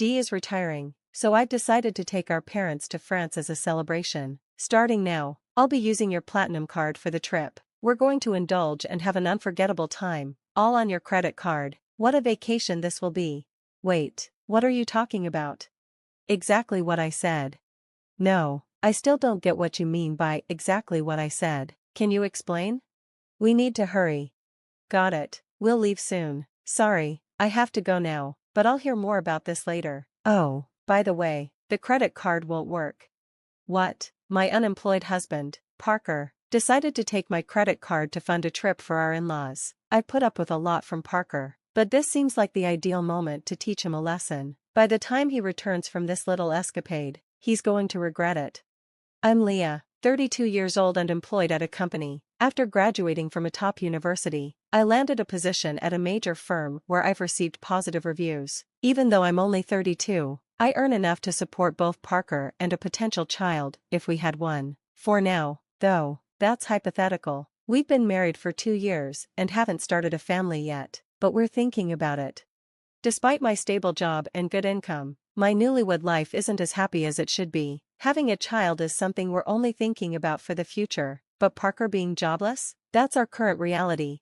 Dee is retiring, so I've decided to take our parents to France as a celebration. Starting now, I'll be using your platinum card for the trip. We're going to indulge and have an unforgettable time, all on your credit card. What a vacation this will be. Wait, what are you talking about? Exactly what I said. No, I still don't get what you mean by exactly what I said. Can you explain? We need to hurry. Got it, we'll leave soon. Sorry, I have to go now, but I'll hear more about this later. Oh, by the way, the credit card won't work. What? My unemployed husband, Parker, decided to take my credit card to fund a trip for our in-laws. I put up with a lot from Parker, but this seems like the ideal moment to teach him a lesson. By the time he returns from this little escapade, he's going to regret it. I'm Leah, 32 years old and employed at a company. After graduating from a top university, I landed a position at a major firm where I've received positive reviews. Even though I'm only 32, I earn enough to support both Parker and a potential child, if we had one. For now, though, that's hypothetical. We've been married for 2 years and haven't started a family yet, but we're thinking about it. Despite my stable job and good income, my newlywed life isn't as happy as it should be. Having a child is something we're only thinking about for the future, but Parker being jobless? That's our current reality.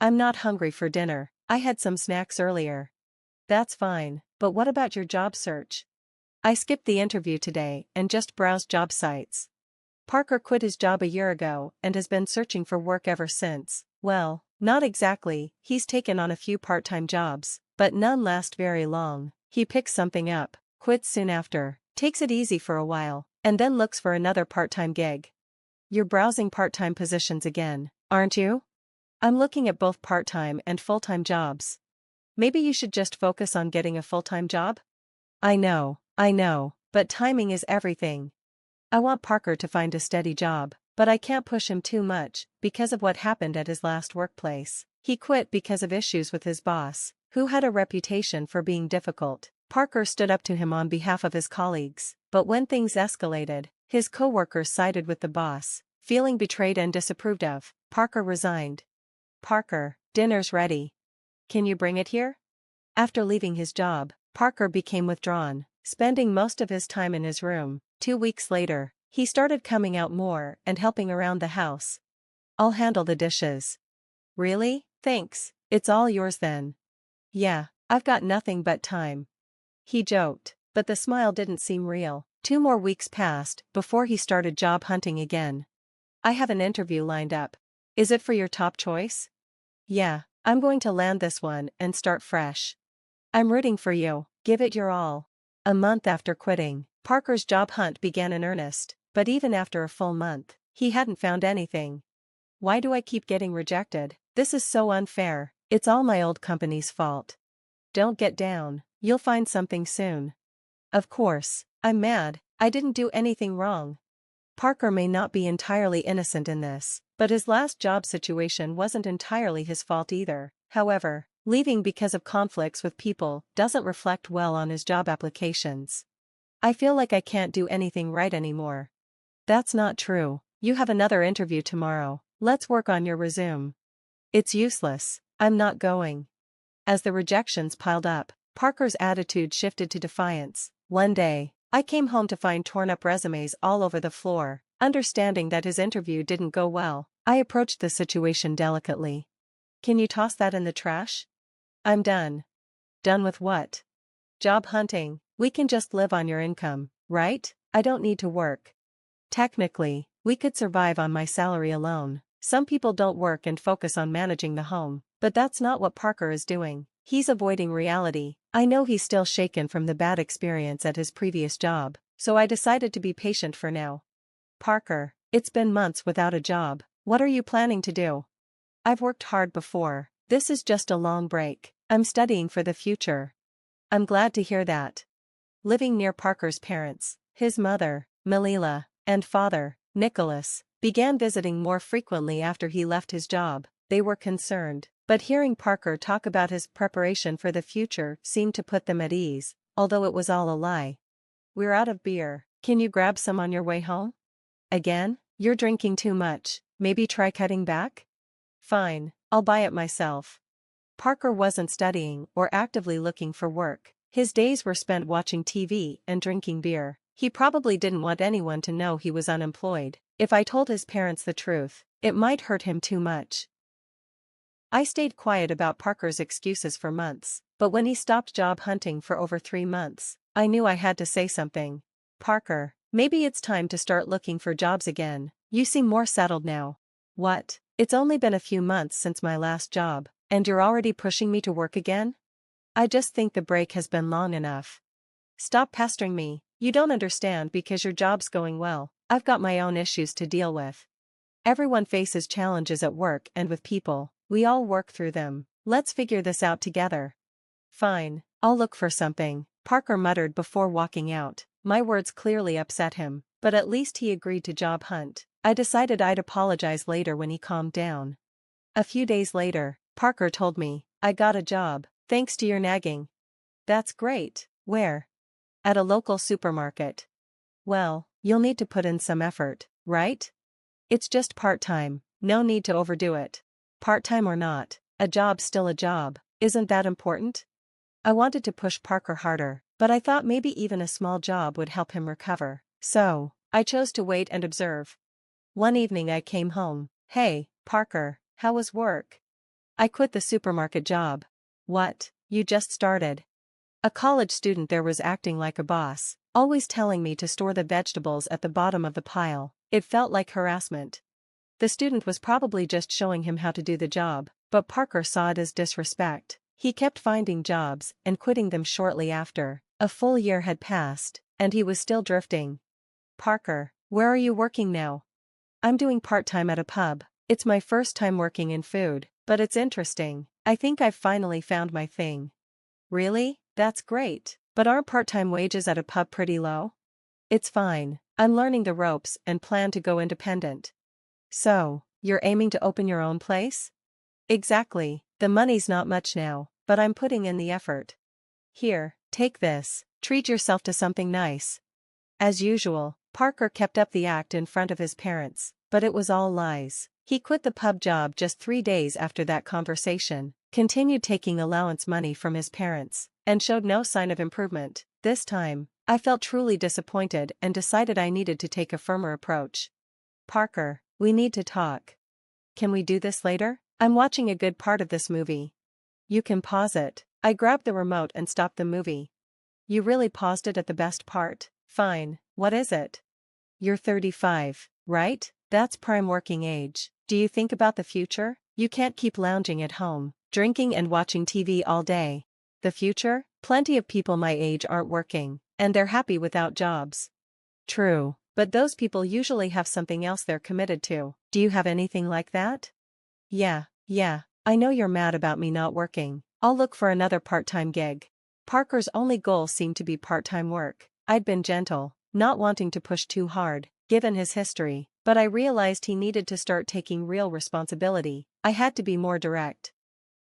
I'm not hungry for dinner. I had some snacks earlier. That's fine, but what about your job search? I skipped the interview today and just browsed job sites. Parker quit his job a year ago and has been searching for work ever since. Well, not exactly, he's taken on a few part-time jobs, but none last very long. He picks something up, quits soon after, takes it easy for a while, and then looks for another part-time gig. You're browsing part-time positions again, aren't you? I'm looking at both part-time and full-time jobs. Maybe you should just focus on getting a full-time job? I know, but timing is everything. I want Parker to find a steady job, but I can't push him too much because of what happened at his last workplace. He quit because of issues with his boss, who had a reputation for being difficult. Parker stood up to him on behalf of his colleagues, but when things escalated, his co-workers sided with the boss. Feeling betrayed and disapproved of, Parker resigned. Parker, dinner's ready. Can you bring it here? After leaving his job, Parker became withdrawn, spending most of his time in his room. 2 weeks later, he started coming out more and helping around the house. I'll handle the dishes. Really? Thanks, it's all yours then. Yeah, I've got nothing but time. He joked, but the smile didn't seem real. 2 more weeks passed before he started job hunting again. I have an interview lined up. Is it for your top choice? Yeah, I'm going to land this one and start fresh. I'm rooting for you, give it your all. A month after quitting, Parker's job hunt began in earnest, but even after a full month, he hadn't found anything. Why do I keep getting rejected? This is so unfair. It's all my old company's fault. Don't get down, you'll find something soon. Of course, I'm mad, I didn't do anything wrong. Parker may not be entirely innocent in this, but his last job situation wasn't entirely his fault either. However, leaving because of conflicts with people doesn't reflect well on his job applications. I feel like I can't do anything right anymore. That's not true. You have another interview tomorrow. Let's work on your resume. It's useless. I'm not going. As the rejections piled up, Parker's attitude shifted to defiance. One day, I came home to find torn-up resumes all over the floor. Understanding that his interview didn't go well, I approached the situation delicately. Can you toss that in the trash? I'm done. Done with what? Job hunting. We can just live on your income, right? I don't need to work. Technically, we could survive on my salary alone. Some people don't work and focus on managing the home, but that's not what Parker is doing. He's avoiding reality. I know he's still shaken from the bad experience at his previous job, so I decided to be patient for now. Parker, it's been months without a job. What are you planning to do? I've worked hard before. This is just a long break. I'm studying for the future. I'm glad to hear that. Living near Parker's parents, his mother, Melila, and father, Nicholas, began visiting more frequently after he left his job. They were concerned, but hearing Parker talk about his preparation for the future seemed to put them at ease, although it was all a lie. We're out of beer. Can you grab some on your way home? Again? You're drinking too much. Maybe try cutting back? Fine, I'll buy it myself. Parker wasn't studying or actively looking for work. His days were spent watching TV and drinking beer. He probably didn't want anyone to know he was unemployed. If I told his parents the truth, it might hurt him too much. I stayed quiet about Parker's excuses for months, but when he stopped job hunting for over 3 months, I knew I had to say something. Parker, maybe it's time to start looking for jobs again. You seem more settled now. What? It's only been a few months since my last job, and you're already pushing me to work again? I just think the break has been long enough. Stop pestering me. You don't understand because your job's going well. I've got my own issues to deal with. Everyone faces challenges at work and with people. We all work through them. Let's figure this out together. Fine, I'll look for something, Parker muttered before walking out. My words clearly upset him, but at least he agreed to job hunt. I decided I'd apologize later when he calmed down. A few days later, Parker told me, I got a job, thanks to your nagging. That's great. Where? At a local supermarket. Well, you'll need to put in some effort, right? It's just part-time, no need to overdo it. Part-time or not, a job's still a job, isn't that important? I wanted to push Parker harder, but I thought maybe even a small job would help him recover. So, I chose to wait and observe. One evening I came home. Hey, Parker, how was work? I quit the supermarket job. What, you just started? A college student there was acting like a boss, always telling me to store the vegetables at the bottom of the pile. It felt like harassment. The student was probably just showing him how to do the job, but Parker saw it as disrespect. He kept finding jobs and quitting them shortly after. A full year had passed, and he was still drifting. Parker, where are you working now? I'm doing part-time at a pub. It's my first time working in food, but it's interesting. I think I've finally found my thing. Really? That's great. But aren't part-time wages at a pub pretty low? It's fine. I'm learning the ropes and plan to go independent. So, you're aiming to open your own place? Exactly. The money's not much now, but I'm putting in the effort. Here, take this. Treat yourself to something nice. As usual, Parker kept up the act in front of his parents, but it was all lies. He quit the pub job just 3 days after that conversation, continued taking allowance money from his parents, and showed no sign of improvement. This time, I felt truly disappointed and decided I needed to take a firmer approach. Parker, we need to talk. Can we do this later? I'm watching a good part of this movie. You can pause it. I grabbed the remote and stopped the movie. You really paused it at the best part? Fine, what is it? You're 35, right? That's prime working age. Do you think about the future? You can't keep lounging at home, drinking and watching TV all day. The future? Plenty of people my age aren't working, and they're happy without jobs. True, but those people usually have something else they're committed to. Do you have anything like that? Yeah, I know you're mad about me not working. I'll look for another part-time gig. Parker's only goal seemed to be part-time work. I'd been gentle, not wanting to push too hard, given his history, but I realized he needed to start taking real responsibility. I had to be more direct.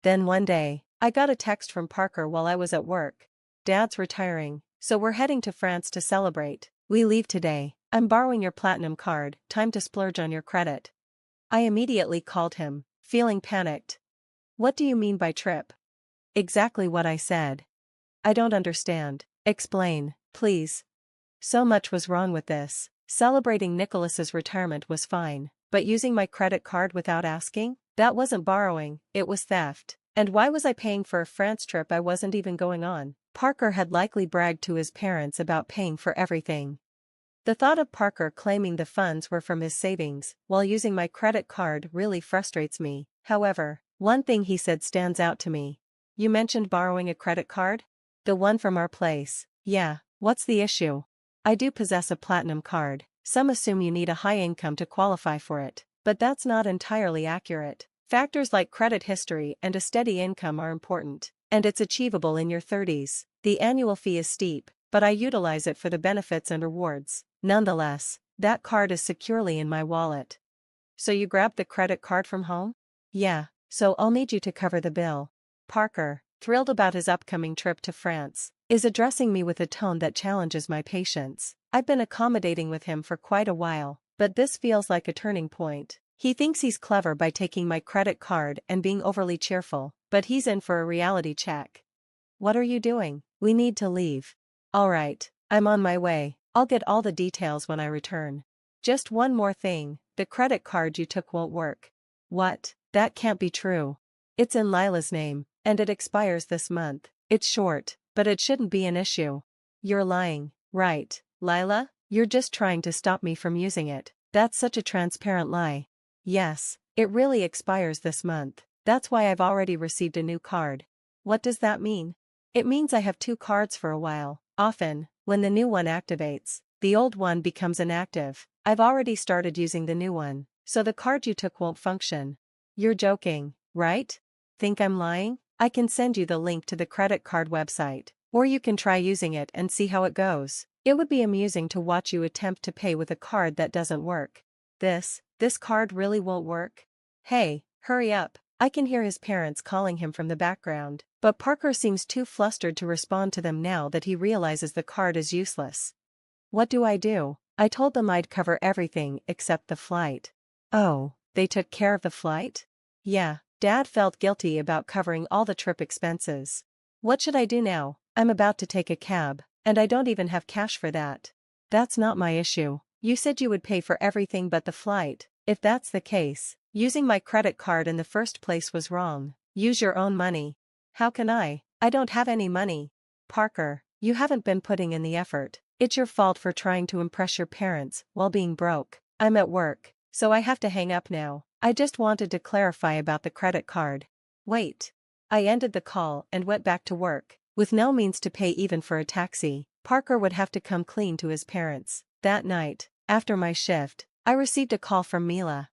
Then one day, I got a text from Parker while I was at work. Dad's retiring, so we're heading to France to celebrate. We leave today. I'm borrowing your platinum card, time to splurge on your credit. I immediately called him, feeling panicked. What do you mean by trip? Exactly what I said. I don't understand. Explain, please. So much was wrong with this. Celebrating Nicholas's retirement was fine, but using my credit card without asking? That wasn't borrowing, it was theft. And why was I paying for a France trip I wasn't even going on? Parker had likely bragged to his parents about paying for everything. The thought of Parker claiming the funds were from his savings while using my credit card really frustrates me. However, one thing he said stands out to me. You mentioned borrowing a credit card? The one from our place. Yeah, what's the issue? I do possess a platinum card. Some assume you need a high income to qualify for it, but that's not entirely accurate. Factors like credit history and a steady income are important, and it's achievable in your 30s. The annual fee is steep, but I utilize it for the benefits and rewards. Nonetheless, that card is securely in my wallet. So you grabbed the credit card from home? Yeah, so I'll need you to cover the bill. Parker, thrilled about his upcoming trip to France, is addressing me with a tone that challenges my patience. I've been accommodating with him for quite a while, but this feels like a turning point. He thinks he's clever by taking my credit card and being overly cheerful, but he's in for a reality check. What are you doing? We need to leave. Alright, I'm on my way. I'll get all the details when I return. Just one more thing, the credit card you took won't work. What? That can't be true. It's in Lila's name, and it expires this month. It's short, but it shouldn't be an issue. You're lying, right, Lila? You're just trying to stop me from using it. That's such a transparent lie. Yes, it really expires this month. That's why I've already received a new card. What does that mean? It means I have two cards for a while. Often, when the new one activates, the old one becomes inactive. I've already started using the new one, so the card you took won't function. You're joking, right? Think I'm lying? I can send you the link to the credit card website, or you can try using it and see how it goes. It would be amusing to watch you attempt to pay with a card that doesn't work. This card really won't work? Hey, hurry up. I can hear his parents calling him from the background, but Parker seems too flustered to respond to them now that he realizes the card is useless. What do I do? I told them I'd cover everything except the flight. Oh, they took care of the flight? Yeah, Dad felt guilty about covering all the trip expenses. What should I do now? I'm about to take a cab, and I don't even have cash for that. That's not my issue. You said you would pay for everything but the flight. If that's the case, using my credit card in the first place was wrong. Use your own money. How can I? I don't have any money. Parker, you haven't been putting in the effort. It's your fault for trying to impress your parents while being broke. I'm at work, so I have to hang up now. I just wanted to clarify about the credit card. Wait. I ended the call and went back to work. With no means to pay even for a taxi, Parker would have to come clean to his parents. That night, after my shift, I received a call from Mila.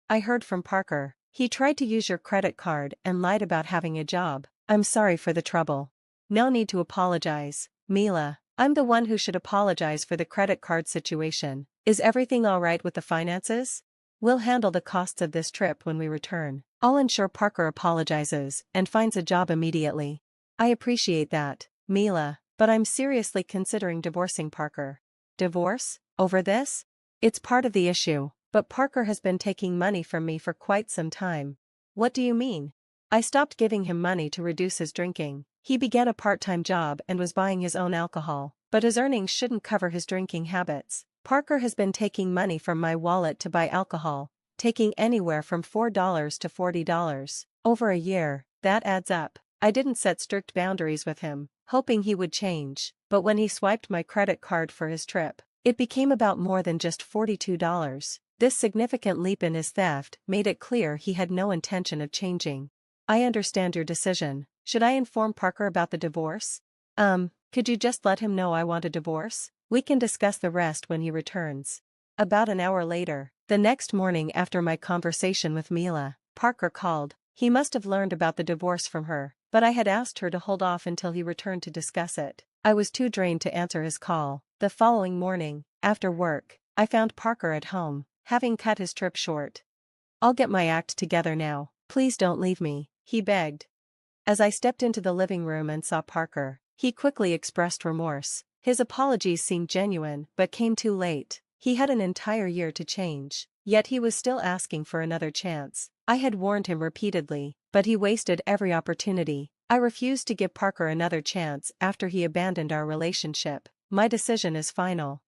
I heard from Parker. He tried to use your credit card and lied about having a job. I'm sorry for the trouble. No need to apologize, Mila. I'm the one who should apologize for the credit card situation. Is everything all right with the finances? We'll handle the costs of this trip when we return. I'll ensure Parker apologizes and finds a job immediately. I appreciate that, Mila, but I'm seriously considering divorcing Parker. Divorce? Over this? It's part of the issue, but Parker has been taking money from me for quite some time. What do you mean? I stopped giving him money to reduce his drinking. He began a part-time job and was buying his own alcohol, but his earnings shouldn't cover his drinking habits. Parker has been taking money from my wallet to buy alcohol, taking anywhere from $4 to $40. Over a year, that adds up. I didn't set strict boundaries with him, hoping he would change, but when he swiped my credit card for his trip, it became about more than just $42. This significant leap in his theft made it clear he had no intention of changing. I understand your decision. Should I inform Parker about the divorce? Could you just let him know I want a divorce? We can discuss the rest when he returns. About an hour later, the next morning after my conversation with Mila, Parker called. He must have learned about the divorce from her, but I had asked her to hold off until he returned to discuss it. I was too drained to answer his call. The following morning, after work, I found Parker at home, having cut his trip short. I'll get my act together now. Please don't leave me, he begged. As I stepped into the living room and saw Parker, he quickly expressed remorse. His apologies seemed genuine but came too late. He had an entire year to change, yet he was still asking for another chance. I had warned him repeatedly, but he wasted every opportunity. I refused to give Parker another chance after he abandoned our relationship. My decision is final.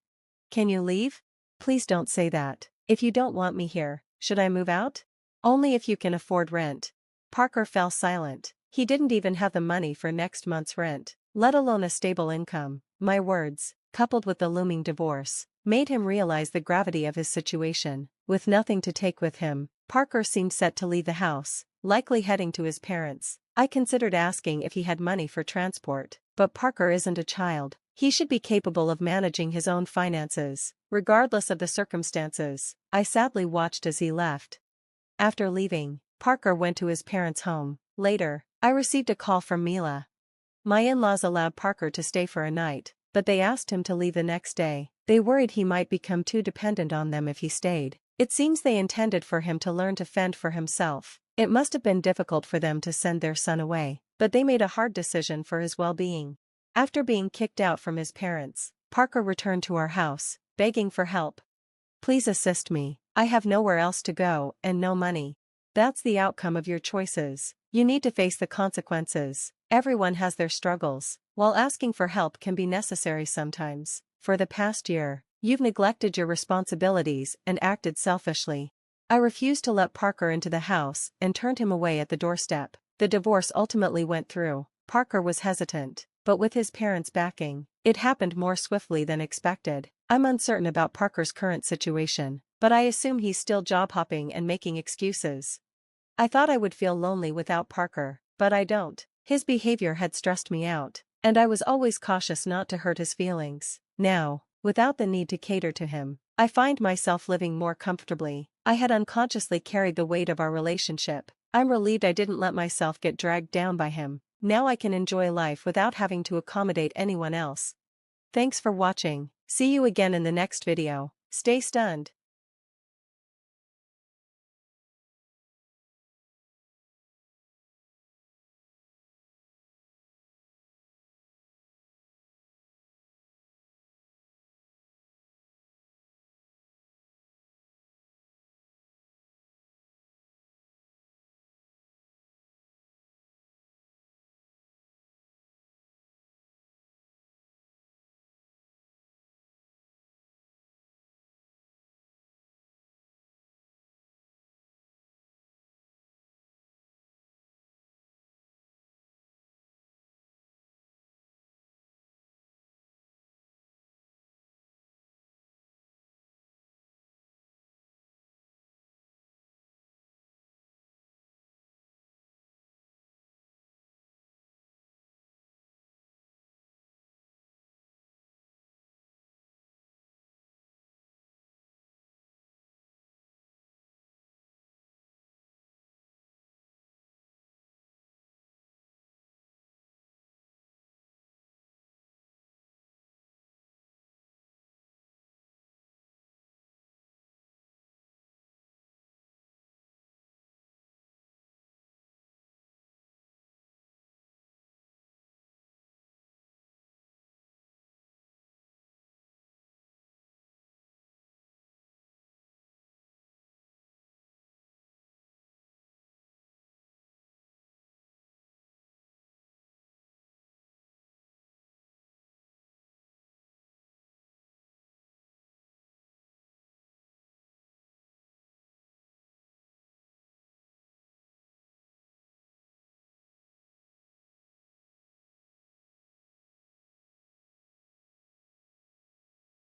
Can you leave? Please don't say that. If you don't want me here, should I move out? Only if you can afford rent. Parker fell silent. He didn't even have the money for next month's rent, let alone a stable income. My words, coupled with the looming divorce, made him realize the gravity of his situation. With nothing to take with him, Parker seemed set to leave the house, likely heading to his parents'. I considered asking if he had money for transport, but Parker isn't a child. He should be capable of managing his own finances, regardless of the circumstances. I sadly watched as he left. After leaving, Parker went to his parents' home. Later, I received a call from Mila. My in-laws allowed Parker to stay for a night, but they asked him to leave the next day. They worried he might become too dependent on them if he stayed. It seems they intended for him to learn to fend for himself. It must have been difficult for them to send their son away, but they made a hard decision for his well-being. After being kicked out from his parents, Parker returned to our house, begging for help. Please assist me. I have nowhere else to go and no money. That's the outcome of your choices. You need to face the consequences. Everyone has their struggles. While asking for help can be necessary sometimes, for the past year, you've neglected your responsibilities and acted selfishly. I refused to let Parker into the house and turned him away at the doorstep. The divorce ultimately went through. Parker was hesitant, but with his parents' backing, it happened more swiftly than expected. I'm uncertain about Parker's current situation, but I assume he's still job hopping and making excuses. I thought I would feel lonely without Parker, but I don't. His behavior had stressed me out, and I was always cautious not to hurt his feelings. Now, without the need to cater to him, I find myself living more comfortably. I had unconsciously carried the weight of our relationship. I'm relieved I didn't let myself get dragged down by him. Now I can enjoy life without having to accommodate anyone else. Thanks for watching. See you again in the next video. Stay stunned.